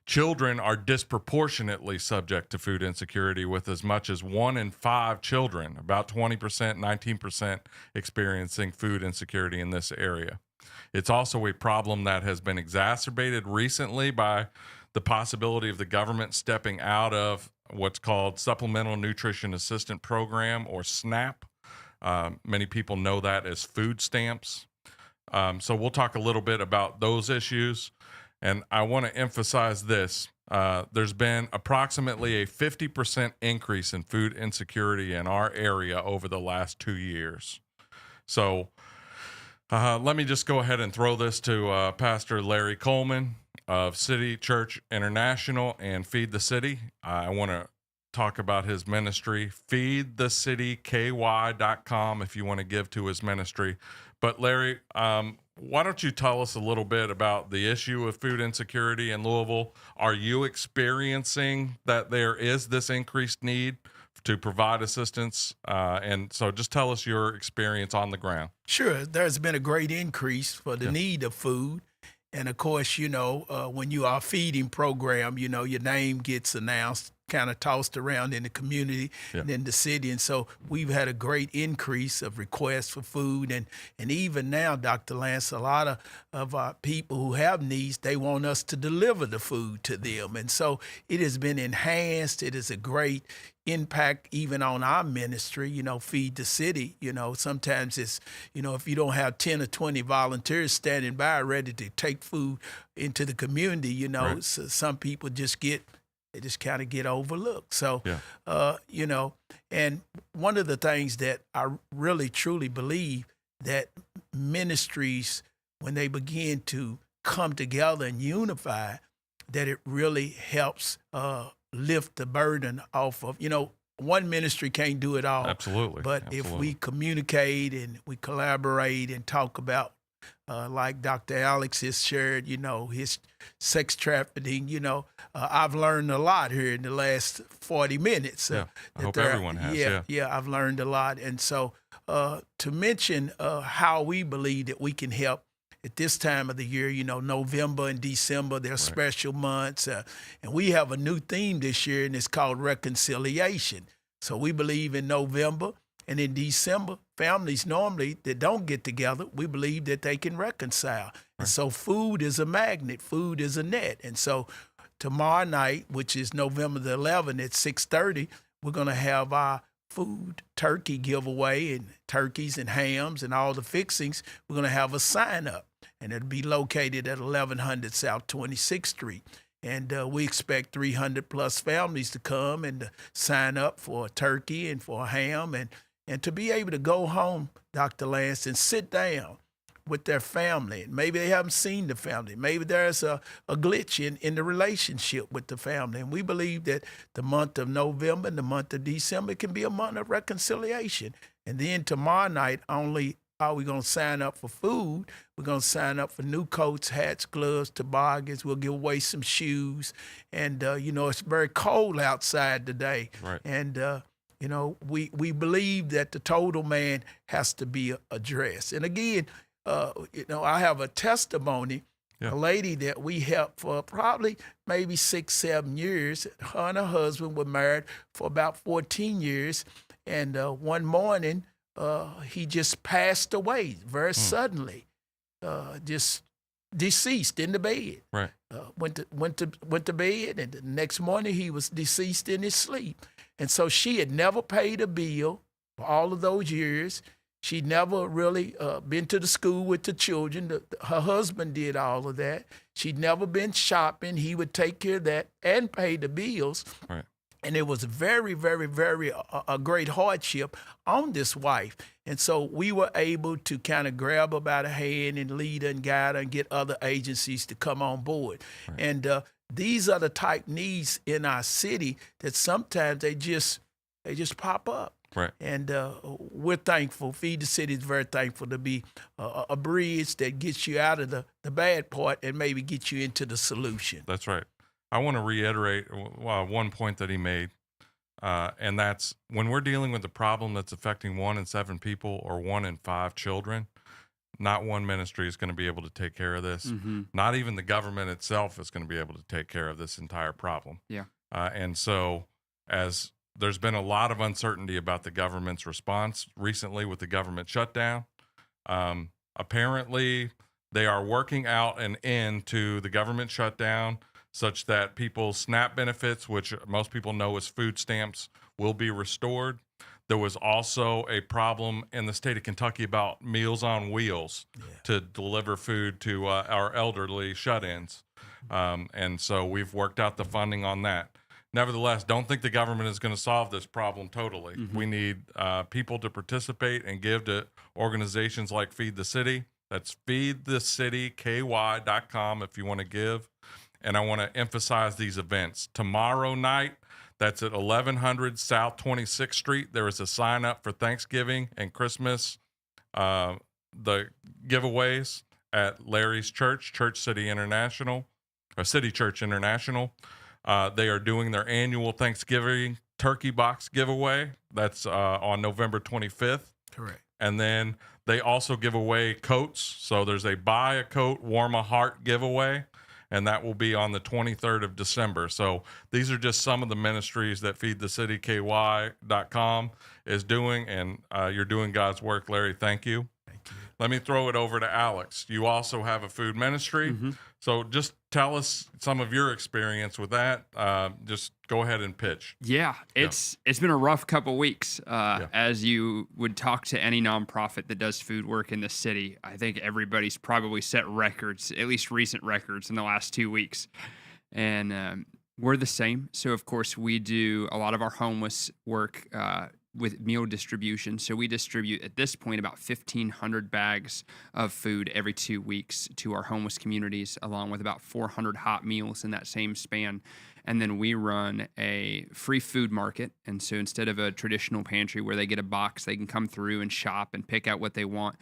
Children are disproportionately subject to food insecurity, with as much as 1 in 5 children, about 20%, 19%, experiencing food insecurity in this area. It's also a problem that has been exacerbated recently by the possibility of the government stepping out of what's called Supplemental Nutrition Assistance Program, or SNAP. Many people know that as food stamps. So we'll talk a little bit about those issues. And I want to emphasize this. There's been approximately a 50% increase in food insecurity in our area over the last 2 years. So let me just go ahead and throw this to Pastor Larry Coleman of City Church International and Feed the City. I want to talk about his ministry, feedthecityky.com, if you want to give to his ministry. But Larry, why don't you tell us a little bit about the issue of food insecurity in Louisville? Are you experiencing that there is this increased need to provide assistance? And so just tell us your experience on the ground.
Sure, there's been a great increase for the need of food. And of course, when you are a feeding program, your name gets announced kind of tossed around in the community and in the city. And so we've had a great increase of requests for food. And even now, Dr. Lance, a lot of our people who have needs, they want us to deliver the food to them. And so it has been enhanced. It is a great impact even on our ministry, Feed the City. Sometimes it's, if you don't have 10 or 20 volunteers standing by ready to take food into the community,
Right.
so some people just kind of get overlooked. So, and one of the things that I really truly believe that ministries, when they begin to come together and unify, that it really helps lift the burden off of, one ministry can't do it all.
Absolutely.
But if we communicate and we collaborate and talk about, like Dr. Alex has shared, his sex trafficking, I've learned a lot here in the last 40 minutes.
I hope everyone has.
Yeah, I've learned a lot. And so to mention how we believe that we can help at this time of the year, November and December, they're special months. And we have a new theme this year, and it's called reconciliation. So we believe in November and in December, families normally that don't get together, we believe that they can reconcile. And so food is a magnet, food is a net. And so tomorrow night, which is November the 11th at 6:30, we're going to have our food turkey giveaway, and turkeys and hams and all the fixings. We're going to have a sign up, and it'll be located at 1100 South 26th Street. And we expect 300 plus families to come and to sign up for a turkey and for a ham, and to be able to go home, Dr. Lance, and sit down with their family. Maybe they haven't seen the family. Maybe there's a glitch in the relationship with the family. And we believe that the month of November and the month of December can be a month of reconciliation. And then tomorrow night, only are we going to sign up for food. We're going to sign up for new coats, hats, gloves, toboggans. We'll give away some shoes. And, it's very cold outside today.
Right.
And, we believe that the total man has to be addressed. And again, I have a testimony, a lady that we helped for probably maybe 6-7 years. Her and her husband were married for about 14 years. And one morning, he just passed away very suddenly, just deceased in the bed.
Right.
Went to bed, and the next morning he was deceased in his sleep. And so she had never paid a bill for all of those years. She'd never really been to the school with the children. Her husband did all of that. She'd never been shopping. He would take care of that and pay the bills.
Right.
And it was very, very, very a great hardship on this wife. And so we were able to kind of grab her by the hand and lead her and guide her and get other agencies to come on board. Right. And these are the type needs in our city that sometimes they just pop up.
Right.
And we're thankful. Feed the City is very thankful to be a bridge that gets you out of the bad part and maybe get you into the solution.
That's right. I want to reiterate one point that he made, and that's when we're dealing with a problem that's affecting 1 in 7 people or 1 in 5 children, not one ministry is going to be able to take care of this. Mm-hmm. Not even the government itself is going to be able to take care of this entire problem.
Yeah.
And so as there's been a lot of uncertainty about the government's response recently with the government shutdown. Apparently, they are working out an end to the government shutdown such that people's SNAP benefits, which most people know as food stamps, will be restored. There was also a problem in the state of Kentucky about Meals on Wheels to deliver food to our elderly shut-ins. And so we've worked out the funding on that. Nevertheless, don't think the government is going to solve this problem totally. Mm-hmm. We need people to participate and give to organizations like Feed the City. That's feedthecityky.com if you want to give. And I want to emphasize these events. Tomorrow night, that's at 1100 South 26th Street. There is a sign up for Thanksgiving and Christmas, the giveaways at Larry's Church, Church City International, or City Church International. They are doing their annual Thanksgiving turkey box giveaway. That's on November 25th.
Correct.
And then they also give away coats. So there's a buy a coat, warm a heart giveaway. and that will be on the 23rd of December. So these are just some of the ministries that feedthecityky.com is doing, and you're doing God's work, Larry. Thank you. Let me throw it over to Alex. You also have a food ministry. So just tell us some of your experience with that. Just go ahead and pitch.
Yeah, it's been a rough couple weeks. As you would talk to any nonprofit that does food work in the city, I think everybody's probably set records, at least recent records, in the last 2 weeks. And we're the same. So, of course, we do a lot of our homeless work with meal distribution. So we distribute at this point about 1,500 bags of food every 2 weeks to our homeless communities, along with about 400 hot meals in that same span. And then we run a free food market. And so instead of a traditional pantry where they get a box, they can come through and shop and pick out what they want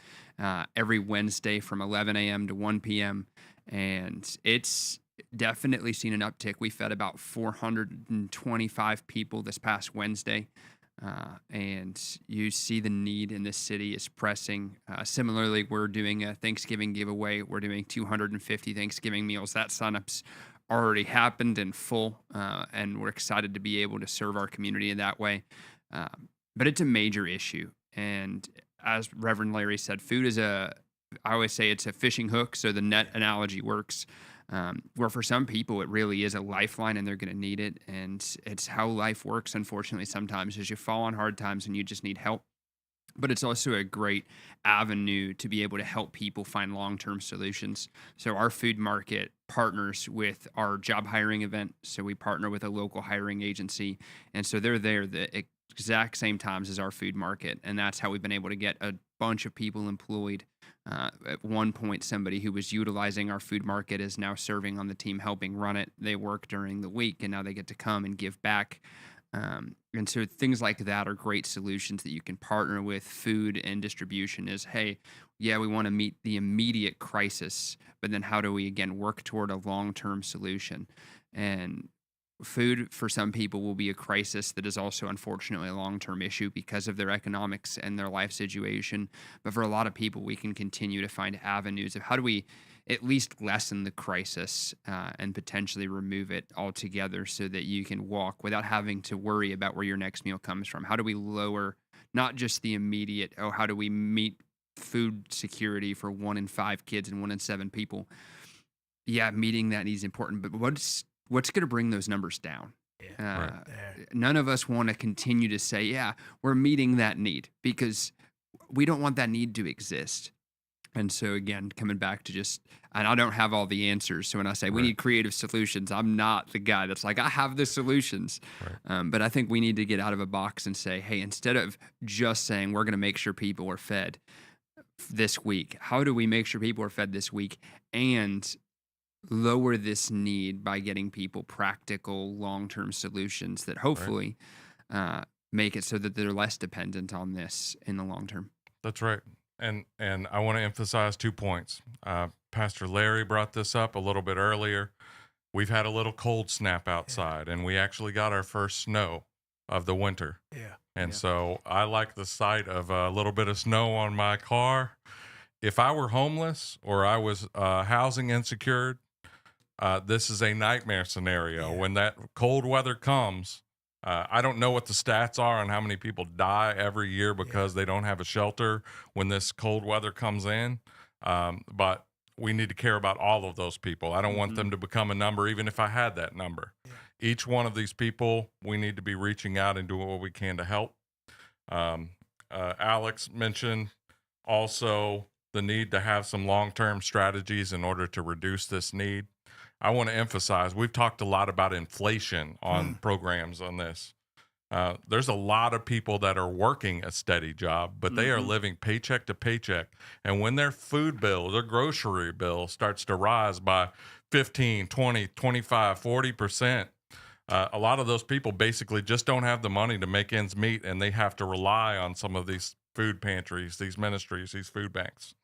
every Wednesday from 11 a.m. to 1 p.m. And it's definitely seen an uptick. We fed about 425 people this past Wednesday. And you see the need in this city is pressing. Similarly, we're doing a Thanksgiving giveaway. We're doing 250 Thanksgiving meals. That sign-up's already happened in full, and we're excited to be able to serve our community in that way. But it's a major issue. And as Reverend Larry said, food is I always say it's a fishing hook, so the net analogy works. Where for some people it really is a lifeline and they're going to need it. And it's how life works, unfortunately, sometimes is you fall on hard times and you just need help. But it's also a great avenue to be able to help people find long-term solutions. So our food market partners with our job hiring event. So we partner with a local hiring agency. And so they're there the exact same times as our food market. And that's how we've been able to get a bunch of people employed. At one point, somebody who was utilizing our food market is now serving on the team helping run it. They work during the week, and now they get to come and give back. And so things like that are great solutions that you can partner with. Food and distribution is, hey, yeah, we want to meet the immediate crisis, but then how do we, again, work toward a long-term solution? And food for some people will be a crisis that is also unfortunately a long-term issue because of their economics and their life situation. But for a lot of people, we can continue to find avenues of how do we at least lessen the crisis and potentially remove it altogether so that you can walk without having to worry about where your next meal comes from. How do we lower not just the immediate, how do we meet food security for 1 in 5 kids and 1 in 7 people? Yeah, meeting that need is important, but what's going to bring those numbers down? None of us want to continue to say, yeah, we're meeting that need, because we don't want that need to exist. And so, again, coming back to and I don't have all the answers. So when I say we need creative solutions, I'm not the guy that's like, I have the solutions. But I think we need to get out of a box and say, hey, instead of just saying we're going to make sure people are fed this week, how do we make sure people are fed this week and lower this need by getting people practical long-term solutions that hopefully make it so that they're less dependent on this in the long term.
That's right. And I want to emphasize 2 points. Pastor Larry brought this up a little bit earlier. We've had a little cold snap outside, and we actually got our first snow of the winter. And so I like the sight of a little bit of snow on my car. If I were homeless or I was housing insecure, this is a nightmare scenario. When that cold weather comes, I don't know what the stats are on how many people die every year because they don't have a shelter when this cold weather comes in. But we need to care about all of those people. I don't want them to become a number, even if I had that number. Each one of these people, we need to be reaching out and doing what we can to help. Alex mentioned also the need to have some long-term strategies in order to reduce this need. I want to emphasize, we've talked a lot about inflation on programs on this. There's a lot of people that are working a steady job, but they are living paycheck to paycheck. And when their food bill, their grocery bill starts to rise by 15, 20, 25, 40%, a lot of those people basically just don't have the money to make ends meet, and they have to rely on some of these food pantries, these ministries, these food banks.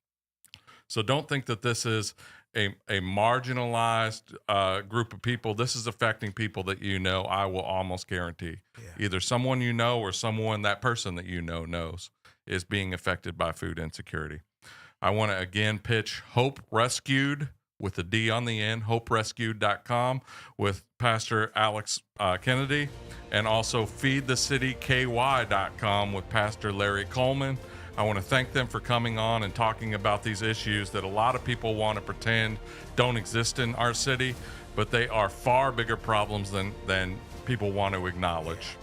So don't think that this is a marginalized group of people. This is affecting people that you know, I will almost guarantee. Either someone you know or that person that you know knows is being affected by food insecurity. I want to again pitch Hope Rescued with a D on the end, hoperescued.com with Pastor Alex Kennedy, and also feedthecityky.com with Pastor Larry Coleman. I want to thank them for coming on and talking about these issues that a lot of people want to pretend don't exist in our city, but they are far bigger problems than people want to acknowledge.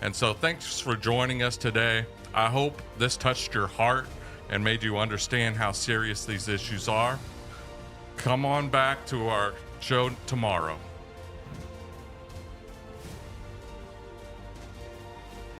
And so thanks for joining us today. I hope this touched your heart and made you understand how serious these issues are. Come on back to our show tomorrow.